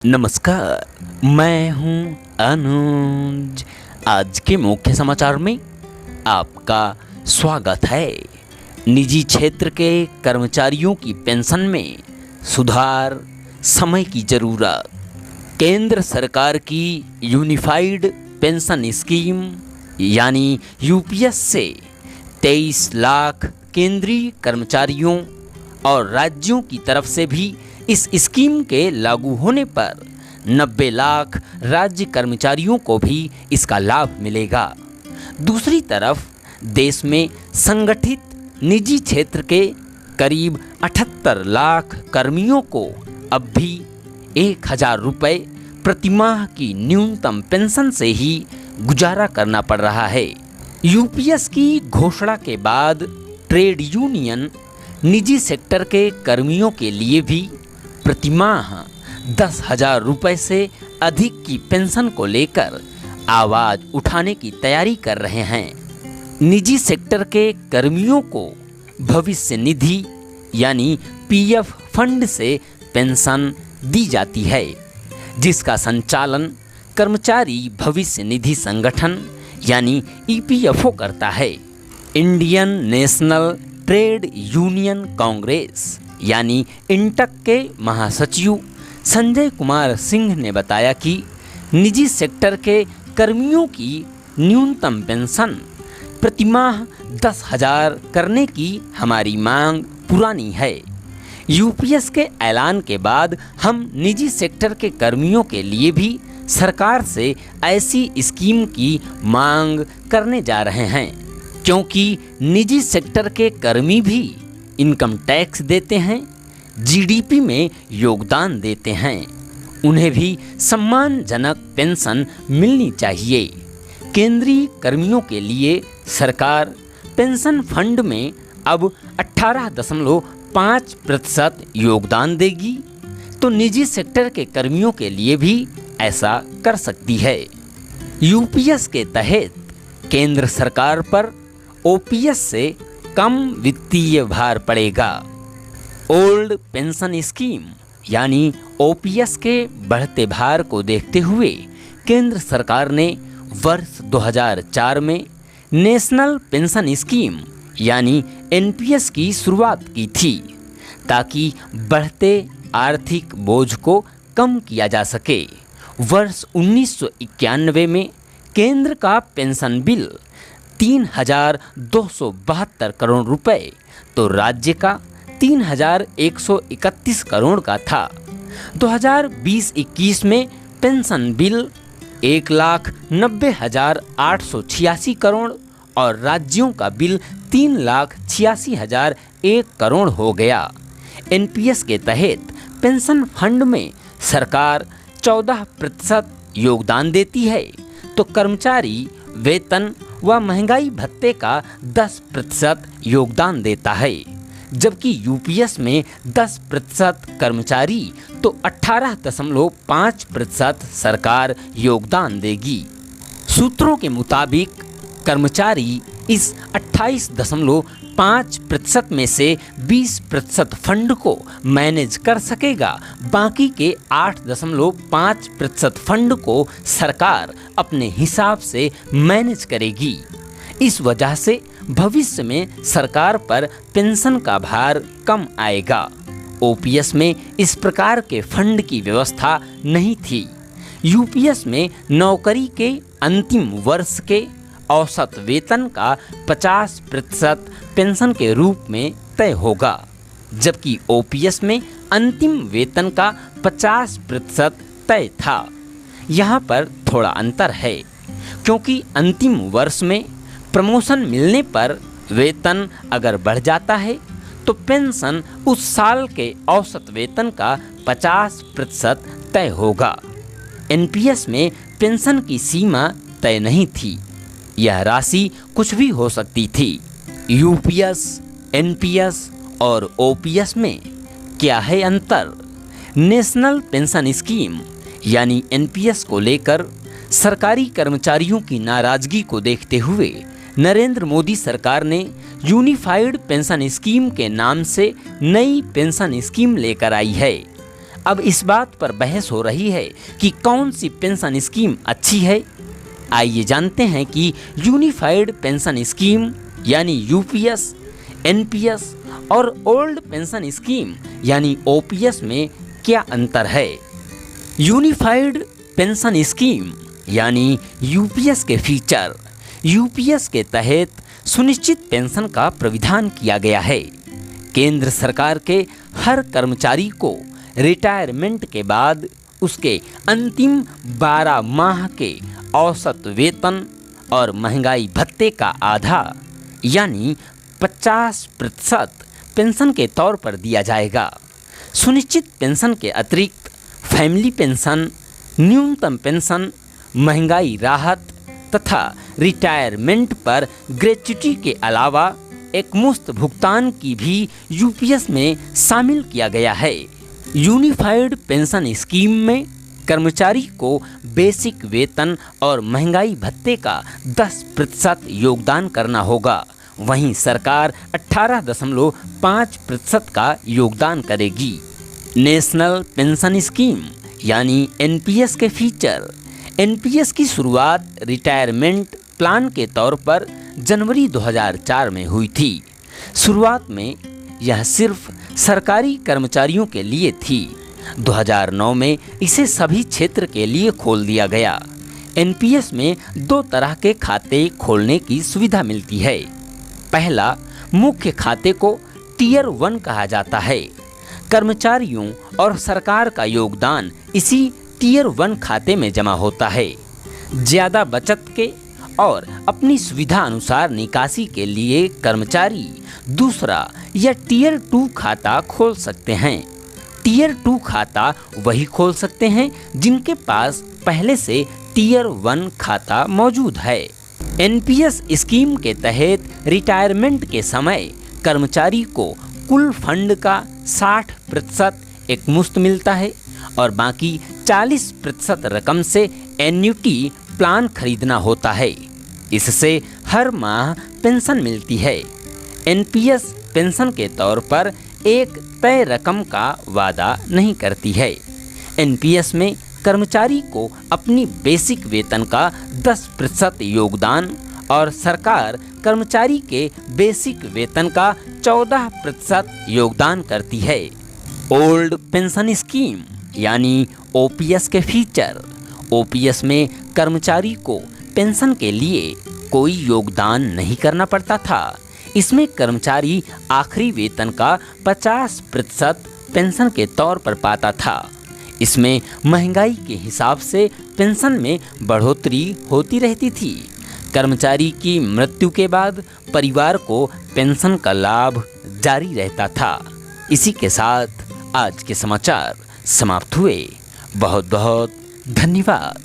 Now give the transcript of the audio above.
नमस्कार, मैं हूं अनुज। आज के मुख्य समाचार में आपका स्वागत है। निजी क्षेत्र के कर्मचारियों की पेंशन में सुधार, समय की जरूरत। केंद्र सरकार की यूनिफाइड पेंशन स्कीम यानी यूपीएस से 23 लाख केंद्रीय कर्मचारियों और राज्यों की तरफ से भी इस स्कीम के लागू होने पर 90 लाख राज्य कर्मचारियों को भी इसका लाभ मिलेगा। दूसरी तरफ देश में संगठित निजी क्षेत्र के करीब 78 लाख कर्मियों को अब भी 1000 रुपये प्रतिमाह की न्यूनतम पेंशन से ही गुजारा करना पड़ रहा है। यूपीएस की घोषणा के बाद ट्रेड यूनियन निजी सेक्टर के कर्मियों के लिए भी प्रतिमाह 10,000 रुपये से अधिक की पेंशन को लेकर आवाज़ उठाने की तैयारी कर रहे हैं। निजी सेक्टर के कर्मियों को भविष्य निधि यानी पीएफ फंड से पेंशन दी जाती है, जिसका संचालन कर्मचारी भविष्य निधि संगठन यानी ईपीएफओ करता है। Indian national trade union Congress यानी इंटक के महासचिव संजय कुमार सिंह ने बताया कि निजी सेक्टर के कर्मियों की न्यूनतम पेंशन प्रतिमाह 10,000 करने की हमारी मांग पुरानी है। यूपीएस के ऐलान के बाद हम निजी सेक्टर के कर्मियों के लिए भी सरकार से ऐसी स्कीम की मांग करने जा रहे हैं, क्योंकि निजी सेक्टर के कर्मी भी इनकम टैक्स देते हैं, जीडीपी में योगदान देते हैं। उन्हें भी सम्मानजनक पेंशन मिलनी चाहिए। केंद्रीय कर्मियों के लिए सरकार पेंशन फंड में अब 18.5% योगदान देगी, तो निजी सेक्टर के कर्मियों के लिए भी ऐसा कर सकती है। यूपीएस के तहत केंद्र सरकार पर ओपीएस से कम वित्तीय भार पड़ेगा। ओल्ड पेंशन स्कीम यानी ओपीएस के बढ़ते भार को देखते हुए केंद्र सरकार ने वर्ष 2004 में नेशनल पेंशन स्कीम यानी एनपीएस की शुरुआत की थी, ताकि बढ़ते आर्थिक बोझ को कम किया जा सके। वर्ष 1991 में केंद्र का पेंशन बिल 3,272 करोड़ रुपए तो राज्य का 3,131 करोड़ का था। 2020-21 में पेंशन बिल 1,90,886 करोड़ और राज्यों का बिल 3,86,001 करोड़ हो गया। एनपीएस के तहत पेंशन फंड में सरकार 14% योगदान देती है, तो कर्मचारी वेतन व महंगाई भत्ते का 10% योगदान देता है, जबकि यूपीएस में 10% कर्मचारी तो 18.5% सरकार योगदान देगी। सूत्रों के मुताबिक कर्मचारी इस 28.5% में से 20% फंड को मैनेज कर सकेगा, बाकी के 8.5% फंड को सरकार अपने हिसाब से मैनेज करेगी। इस वजह से भविष्य में सरकार पर पेंशन का भार कम आएगा। ओपीएस में इस प्रकार के फंड की व्यवस्था नहीं थी। यूपीएस में नौकरी के अंतिम वर्ष के औसत वेतन का 50% पेंशन के रूप में तय होगा, जबकि ओपीएस में अंतिम वेतन का 50% तय था। यहाँ पर थोड़ा अंतर है, क्योंकि अंतिम वर्ष में प्रमोशन मिलने पर वेतन अगर बढ़ जाता है तो पेंशन उस साल के औसत वेतन का 50% तय होगा। एनपीएस में पेंशन की सीमा तय नहीं थी, यह राशि कुछ भी हो सकती थी। यूपीएस, एनपीएस और ओपीएस में क्या है अंतर? नेशनल पेंशन स्कीम यानी एनपीएस को लेकर सरकारी कर्मचारियों की नाराजगी को देखते हुए नरेंद्र मोदी सरकार ने यूनिफाइड पेंशन स्कीम के नाम से नई पेंशन स्कीम लेकर आई है। अब इस बात पर बहस हो रही है कि कौन सी पेंशन स्कीम अच्छी है। आइए जानते हैं कि यूनिफाइड पेंशन स्कीम यानी यूपीएस, एनपीएस और ओल्ड पेंशन स्कीम यानी ओपीएस में क्या अंतर है। यूनिफाइड पेंशन स्कीम यानी यूपीएस के फीचर। यूपीएस के तहत सुनिश्चित पेंशन का प्राविधान किया गया है। केंद्र सरकार के हर कर्मचारी को रिटायरमेंट के बाद उसके अंतिम 12 माह के औसत वेतन और महंगाई भत्ते का आधा यानी 50% पेंशन के तौर पर दिया जाएगा। सुनिश्चित पेंशन के अतिरिक्त फैमिली पेंशन, न्यूनतम पेंशन, महंगाई राहत तथा रिटायरमेंट पर ग्रेच्युटी के अलावा एक मुफ्त भुगतान की भी यूपीएस में शामिल किया गया है। यूनिफाइड पेंशन स्कीम में कर्मचारी को बेसिक वेतन और महंगाई भत्ते का 10% योगदान करना होगा। वहीं सरकार 18.5% का योगदान करेगी। नेशनल पेंशन स्कीम यानी एनपीएस के फीचर। एनपीएस की शुरुआत रिटायरमेंट प्लान के तौर पर जनवरी 2004 में हुई थी। शुरुआत में यह सिर्फ सरकारी कर्मचारियों के लिए थी। 2009 में इसे सभी क्षेत्र के लिए खोल दिया गया। एनपीएस में 2 तरह के खाते खोलने की सुविधा मिलती है। पहला, मुख्य खाते को टियर 1 कहा जाता है। कर्मचारियों और सरकार का योगदान इसी टियर 1 खाते में जमा होता है। ज़्यादा बचत के और अपनी सुविधा अनुसार निकासी के लिए कर्मचारी दूसरा या टियर 2 खाता खोल सकते हैं। टियर 2 खाता वही खोल सकते हैं जिनके पास पहले से टियर 1 खाता मौजूद है। एनपीएस स्कीम के तहत रिटायरमेंट के समय कर्मचारी को कुल फंड का 60% एक मुश्त मिलता है और बाकी 40% रकम से एन्युटी प्लान खरीदना होता है। इससे हर माह पेंशन मिलती है। एनपीएस पेंशन के तौर पर एक तय रकम का वादा नहीं करती है। एनपीएस में कर्मचारी को अपनी बेसिक वेतन का 10% योगदान और सरकार कर्मचारी के बेसिक वेतन का 14% योगदान करती है। ओल्ड पेंशन स्कीम यानी ओपीएस के फीचर। ओपीएस में कर्मचारी को पेंशन के लिए कोई योगदान नहीं करना पड़ता था। इसमें कर्मचारी आखिरी वेतन का 50% पेंशन के तौर पर पाता था। इसमें महंगाई के हिसाब से पेंशन में बढ़ोतरी होती रहती थी। कर्मचारी की मृत्यु के बाद परिवार को पेंशन का लाभ जारी रहता था। इसी के साथ आज के समाचार समाप्त हुए। बहुत बहुत धन्यवाद।